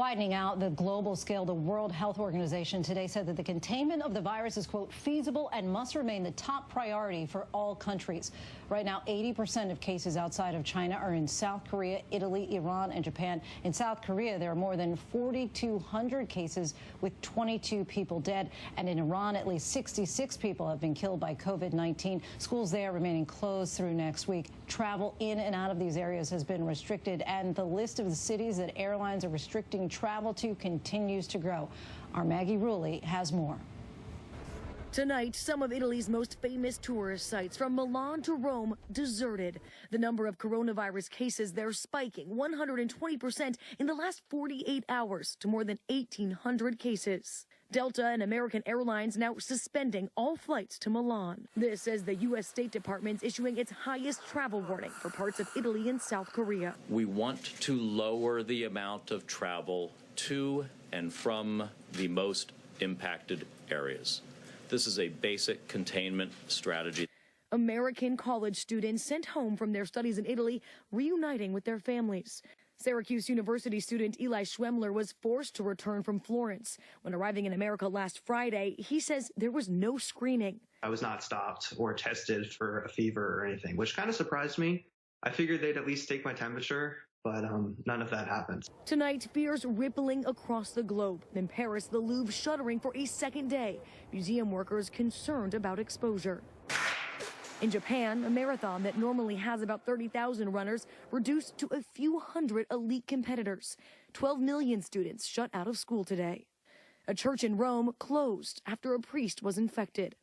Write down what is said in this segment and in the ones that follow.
Widening out the global scale, the World Health Organization today said that the containment of the virus is, quote, feasible and must remain the top priority for all countries. Right now, 80% of cases outside of China are in South Korea, Italy, Iran, and Japan. In South Korea, there are more than 4,200 cases with 22 people dead. And in Iran, at least 66 people have been killed by COVID-19. Schools there remaining closed through next week. Travel in and out of these areas has been restricted, and the list of the cities that airlines are restricting travel to continues to grow. Our Maggie Rulli has more. Tonight, some of Italy's most famous tourist sites, from Milan to Rome, deserted. The number of coronavirus cases there spiking 120% in the last 48 hours to more than 1,800 cases. Delta and American Airlines now suspending all flights to Milan. This as the U.S. State Department's issuing its highest travel warning for parts of Italy and South Korea. We want to lower the amount of travel to and from the most impacted areas. This is a basic containment strategy. American college students sent home from their studies in Italy, reuniting with their families. Syracuse University student Eli Schwemmler was forced to return from Florence. When arriving in America last Friday, he says there was no screening. I was not stopped or tested for a fever or anything, which kind of surprised me. I figured they'd at least take my temperature, but none of that happened. Tonight, fears rippling across the globe. In Paris, the Louvre shuttering for a second day. Museum workers concerned about exposure. In Japan, a marathon that normally has about 30,000 runners reduced to a few hundred elite competitors. 12 million students shut out of school today. A church in Rome closed after a priest was infected.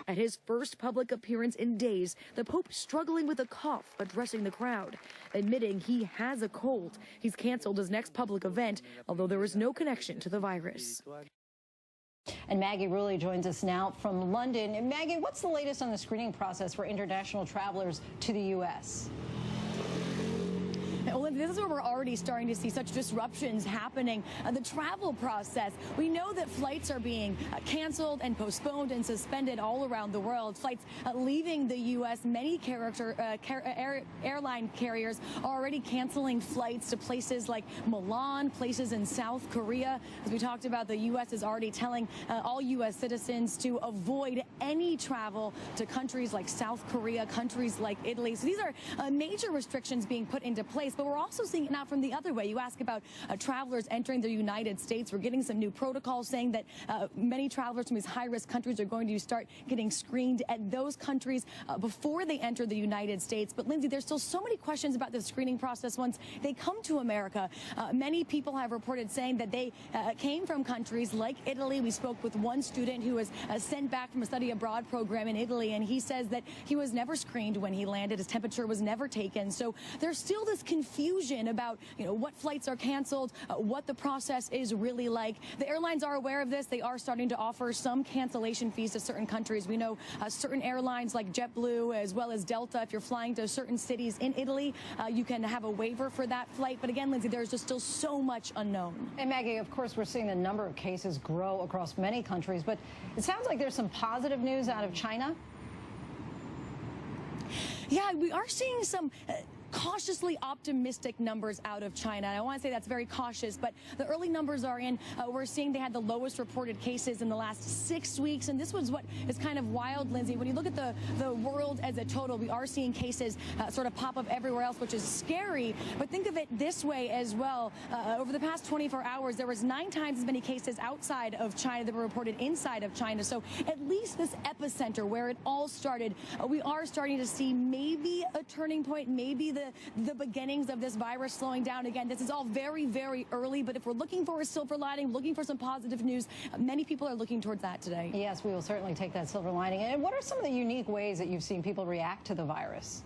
At his first public appearance in days, the Pope struggling with a cough, addressing the crowd. Admitting he has a cold, he's canceled his next public event, although there is no connection to the virus. And Maggie Rulli joins us now from London. And Maggie, what's the latest on the screening process for international travelers to the U.S.? Well, this is where we're already starting to see such disruptions happening. The travel process. We know that flights are being canceled and postponed and suspended all around the world. Flights leaving the U.S. Many airline carriers are already canceling flights to places like Milan, places in South Korea. As we talked about, the U.S. is already telling all U.S. citizens to avoid any travel to countries like South Korea, countries like Italy. So these are major restrictions being put into place. But we're also seeing it now from the other way. You ask about travelers entering the United States. We're getting some new protocols saying that many travelers from these high-risk countries are going to start getting screened at those countries before they enter the United States. But, Lindsay, there's still so many questions about the screening process once they come to America. Many people have reported saying that they came from countries like Italy. We spoke with one student who was sent back from a study abroad program in Italy, and he says that he was never screened when he landed. His temperature was never taken. So there's still this confusion about, what flights are canceled, what the process is really like. The airlines are aware of this. They are starting to offer some cancellation fees to certain countries. We know certain airlines like JetBlue as well as Delta, if you're flying to certain cities in Italy, you can have a waiver for that flight. But again, Lindsay, there's just still so much unknown. And Maggie, of course, we're seeing the number of cases grow across many countries, but it sounds like there's some positive news out of China. Yeah, we are seeing some cautiously optimistic numbers out of China. And I want to say that's very cautious, but the early numbers are in. We're seeing they had the lowest reported cases in the last 6 weeks. And this was what is kind of wild, Lindsay. When you look at the world as a total, we are seeing cases sort of pop up everywhere else, which is scary. But think of it this way as well. Over the past 24 hours, there was 9 times as many cases outside of China that were reported inside of China. So at least this epicenter where it all started, we are starting to see maybe a turning point, maybe the beginnings of this virus slowing down. Again, this is all very, very early, but if we're looking for a silver lining, looking for some positive news, many people are looking towards that today. Yes, we will certainly take that silver lining. And what are some of the unique ways that you've seen people react to the virus?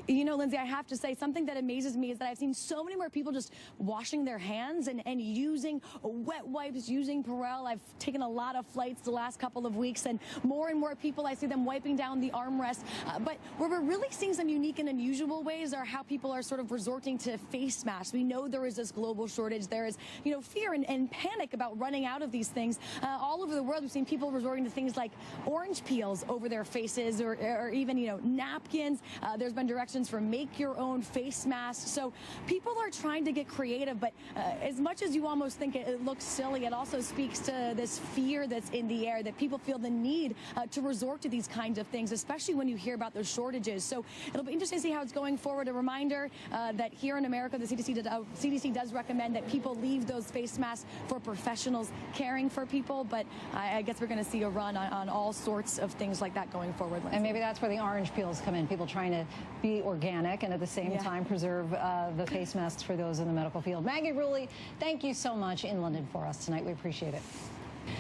Lindsay, I have to say something that amazes me is that I've seen so many more people just washing their hands and using wet wipes, using Perel. I've taken a lot of flights the last couple of weeks, and more people, I see them wiping down the armrest. But where we're really seeing some unique and unusual ways are how people are sort of resorting to face masks. We know there is this global shortage. There is, fear and panic about running out of these things. All over the world, we've seen people resorting to things like orange peels over their faces or even, napkins. There's been directions for make your own face masks. So people are trying to get creative, but as much as you almost think it looks silly, it also speaks to this fear that's in the air, that people feel the need to resort to these kinds of things, especially when you hear about those shortages. So it'll be interesting to see how it's going forward. A reminder that here in America, the CDC does recommend that people leave those face masks for professionals caring for people, but I guess we're going to see a run on all sorts of things like that going forward. Lindsay. And maybe that's where the orange peels come in, people trying to be organic and at the same time preserve the face masks for those in the medical field. Maggie Rulli, thank you so much in London for us tonight. We appreciate it.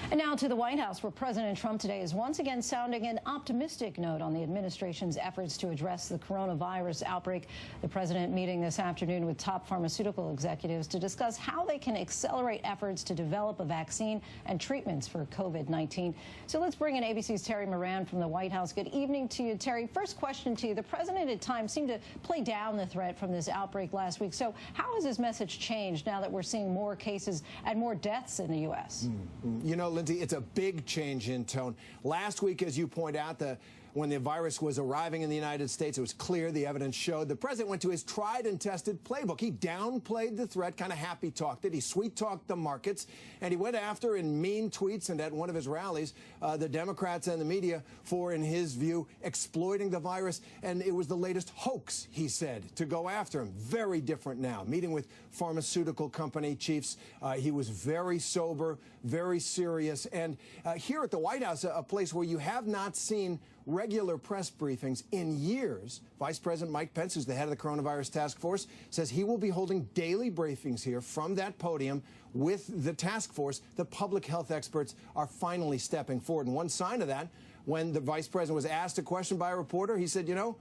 And now to the White House, where President Trump today is once again sounding an optimistic note on the administration's efforts to address the coronavirus outbreak. The president meeting this afternoon with top pharmaceutical executives to discuss how they can accelerate efforts to develop a vaccine and treatments for COVID-19. So let's bring in ABC's Terry Moran from the White House. Good evening to you, Terry. First question to you. The president at times seemed to play down the threat from this outbreak last week. So how has his message changed now that we're seeing more cases and more deaths in the U.S.? You know, Lindsay, it's a big change in tone. Last week, as you point out, when the virus was arriving in the United States, it was clear, the evidence showed, the president went to his tried and tested playbook. He downplayed the threat, kind of happy-talked it. He sweet-talked the markets, and he went after, in mean tweets and at one of his rallies, the Democrats and the media for, in his view, exploiting the virus. And it was the latest hoax, he said, to go after him. Very different now. Meeting with pharmaceutical company chiefs, he was very sober, very serious. And here at the White House, a place where you have not seen regular press briefings in years. Vice President Mike Pence, who's the head of the coronavirus task force, says he will be holding daily briefings here from that podium with the task force. The public health experts are finally stepping forward. And one sign of that, when the vice president was asked a question by a reporter, he said, you know,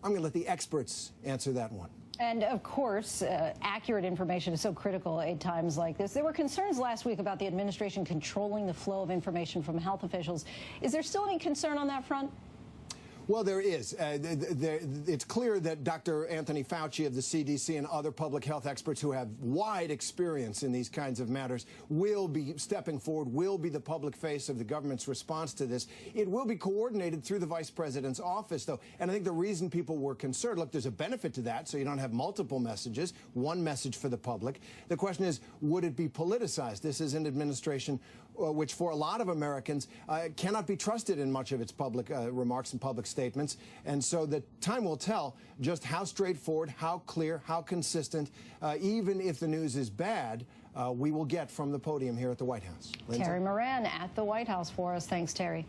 I'm going to let the experts answer that one. And, of course, accurate information is so critical at times like this. There were concerns last week about the administration controlling the flow of information from health officials. Is there still any concern on that front? Well, there is. It's clear that Dr. Anthony Fauci of the CDC and other public health experts who have wide experience in these kinds of matters will be stepping forward, will be the public face of the government's response to this. It will be coordinated through the vice president's office, though. And I think the reason people were concerned, look, there's a benefit to that, so you don't have multiple messages, one message for the public. The question is, would it be politicized? This is an administration which, for a lot of Americans, cannot be trusted in much of its public remarks and public statements. And so the time will tell just how straightforward, how clear, how consistent, even if the news is bad, we will get from the podium here at the White House. Lindsay? Terry Moran at the White House for us. Thanks, Terry.